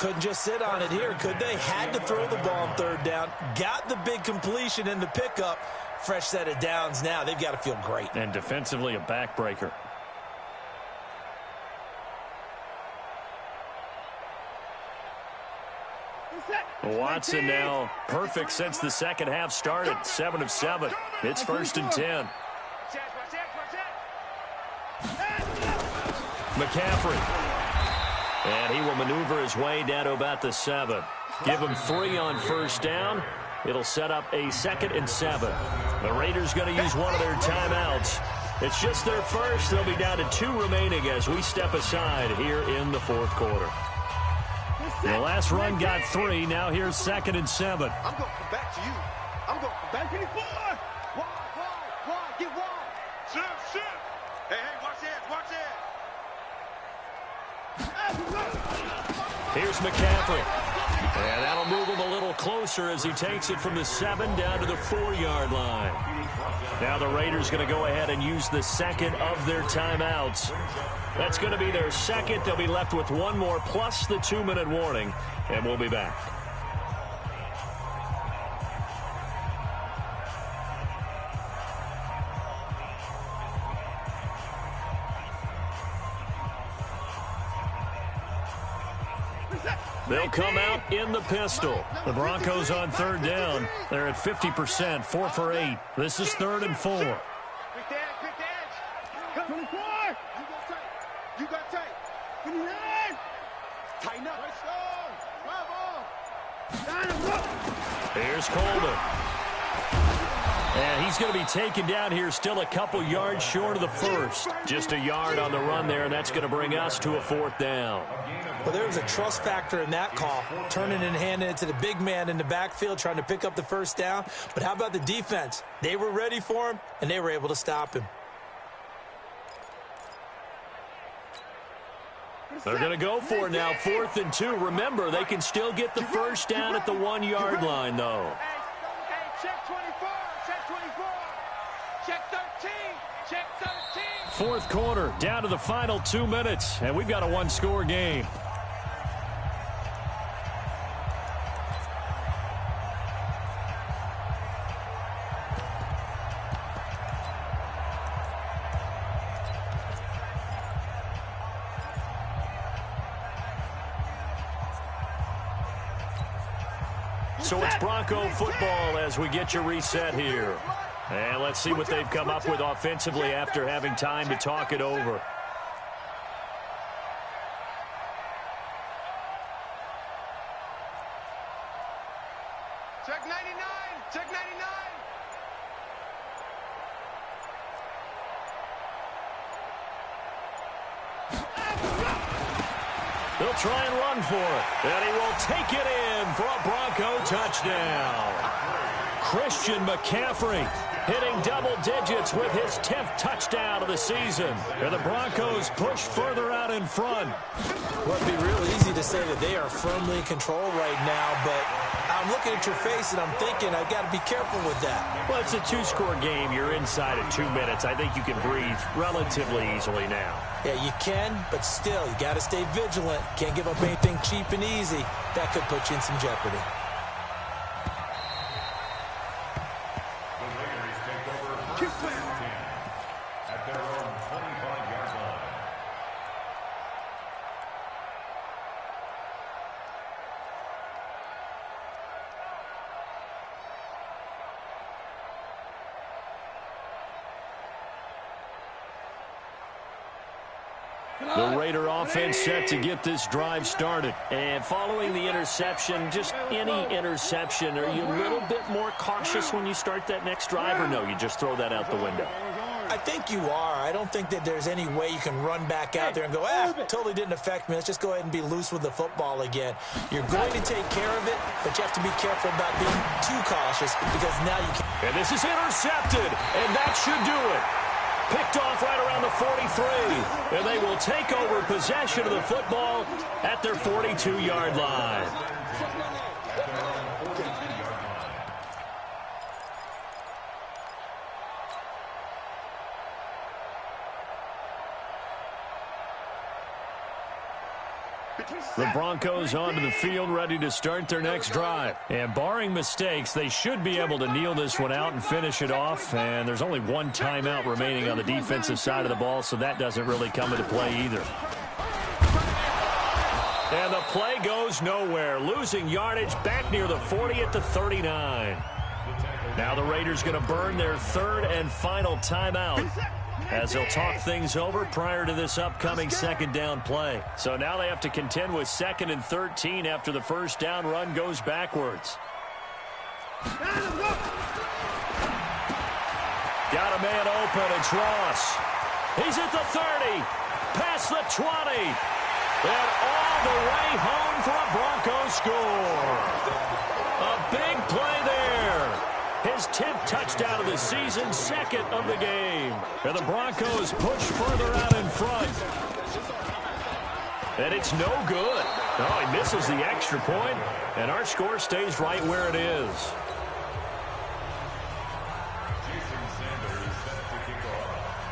G: Couldn't just sit on it here, could they? Had to throw the ball on third down. Got the big completion in the pickup. Fresh set of downs now. They've got to feel great.
F: And defensively, a backbreaker. Watson now perfect since the second half started. 7 of 7. It's 1st and 10. McCaffrey. And he will maneuver his way down to about the 7. Give him 3 on first down. It'll set up a 2nd and 7. The Raiders going to use one of their timeouts. It's just their first. They'll be down to 2 remaining as we step aside here in the fourth quarter. The last run got 3. Now here's 2nd and 7.
B: I'm going to come back to you. I'm going to come back to you. Wide, get wide. Shoot. Hey, watch this.
F: Here's McCaffrey. And that'll move him a little closer as he takes it from the 7 down to the 4-yard line. Now the Raiders going to go ahead and use the 2nd of their timeouts. That's going to be their 2nd. They'll be left with 1 more plus the 2-minute warning, and we'll be back. They'll come out in the pistol. The Broncos on third down. They're at 50%, 4 for 8. This is 3rd and 4.
B: Quick edge.
I: 24.
B: You got tight.
I: 29.
B: Tighten up.
F: Here's Colden. And he's going to be taken down here still a couple yards short of the first. Just a yard on the run there, and that's going to bring us to a 4th down.
G: Well, there was a trust factor in that call, turning and handing it to the big man in the backfield, trying to pick up the first down. But how about the defense? They were ready for him, and they were able to stop him.
F: They're going to go for it now, 4th and 2. Remember, they can still get the first down at the 1-yard line, though.
B: Hey, check 24. Check 24. Check 13. Check 13.
F: Fourth quarter, down to the final 2 minutes, and we've got a 1-score game. So it's Bronco football as we get you reset here. And let's see what they've come up with offensively after having time to talk it over.
B: Check 99. Check 99.
F: They'll try and run for it. And he will take it in for a Bronco touchdown. Christian McCaffrey hitting double digits with his 10th touchdown of the season. And the Broncos push further out in front.
G: Well, it'd be real easy to say that they are firmly in control right now, but I'm looking at your face and I'm thinking I've got to be careful with that.
F: Well, it's a two-score game. You're inside at 2 minutes. I think you can breathe relatively easily now.
G: Yeah, you can, but still, you got to stay vigilant. Can't give up anything cheap and easy. That could put you in some jeopardy.
H: At their own 25-yard line.
F: The Raider offense set to get this drive started. And following the interception, just any interception, are you a little bit more cautious when you start that next drive, or no, you just throw that out the window?
G: I think you are. I don't think that there's any way you can run back out there and go, totally didn't affect me. Let's just go ahead and be loose with the football again. You're going to take care of it, but you have to be careful about being too cautious because now you can.
F: And this is intercepted, and that should do it. Picked off right around the 43, and they will take over possession of the football at their 42-yard line. The Broncos onto the field, ready to start their next drive. And barring mistakes, they should be able to kneel this one out and finish it off. And there's only one timeout remaining on the defensive side of the ball, so that doesn't really come into play either. And the play goes nowhere, losing yardage back near the 40 at the 39. Now the Raiders going to burn their third and final timeout, as they'll talk things over prior to this upcoming second down play. So now they have to contend with 2nd and 13 after the first down run goes backwards. Got a man open. It's Ross. He's at the 30, past the 20, and all the way home for a Bronco score. A big play there. His 10th touchdown of the season, 2nd of the game. And the Broncos push further out in front. And it's no good. Oh, he misses the extra point, and our score stays right where it is.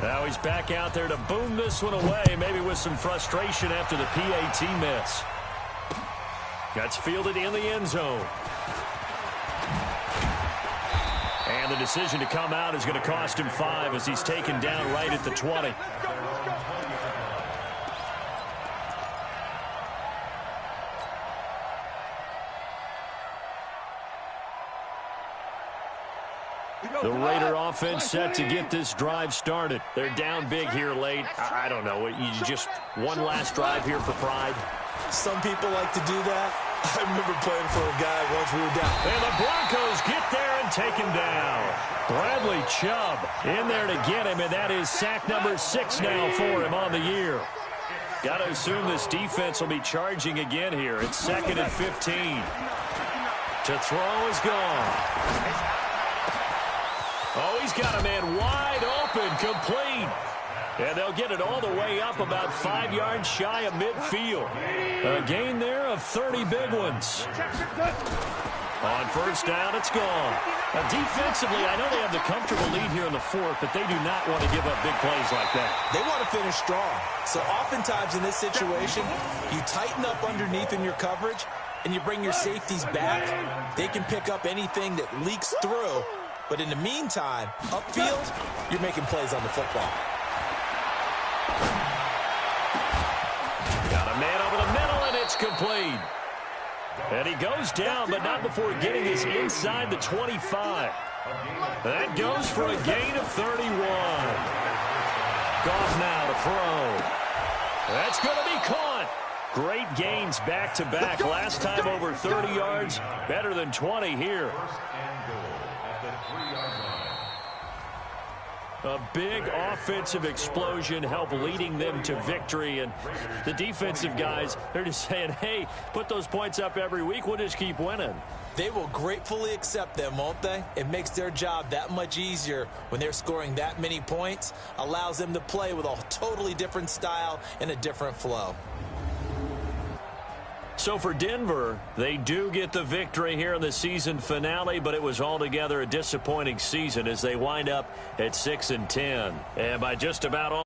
F: Now he's back out there to boom this one away, maybe with some frustration after the PAT miss. Gets fielded in the end zone. And the decision to come out is going to cost him 5 as he's taken down right at the 20. The Raider offense set to get this drive started. They're down big here late. I don't know. You just one last drive here for pride.
G: Some people like to do that. I remember playing for a guy once we were down.
F: And the Broncos get there and take him down. Bradley Chubb in there to get him, and that is sack number 6 now for him on the year. Got to assume this defense will be charging again here. It's 2nd and 15. To throw is gone. Oh, he's got a man wide open, complete. And they'll get it all the way up about 5 yards shy of midfield. A gain there of 30 big ones. On first down, it's gone. Now, defensively, I know they have the comfortable lead here in the 4th, but they do not want to give up big plays like that.
G: They want to finish strong. So oftentimes in this situation, you tighten up underneath in your coverage, and you bring your safeties back. They can pick up anything that leaks through. But in the meantime, upfield, you're making plays on the football.
F: Got a man over the middle, and it's complete. And he goes down, but not before getting this inside the 25. That goes for a gain of 31. Goff now to throw. That's going to be caught. Great gains back-to-back. Last time over 30 yards, better than 20 here. A big offensive explosion helped leading them to victory. And the defensive guys, they're just saying, hey, put those points up every week. We'll just keep winning.
G: They will gratefully accept them, won't they? It makes their job that much easier when they're scoring that many points. Allows them to play with a totally different style and a different flow.
F: So for Denver, they do get the victory here in the season finale, but it was altogether a disappointing season as they wind up at 6-10. And by just about all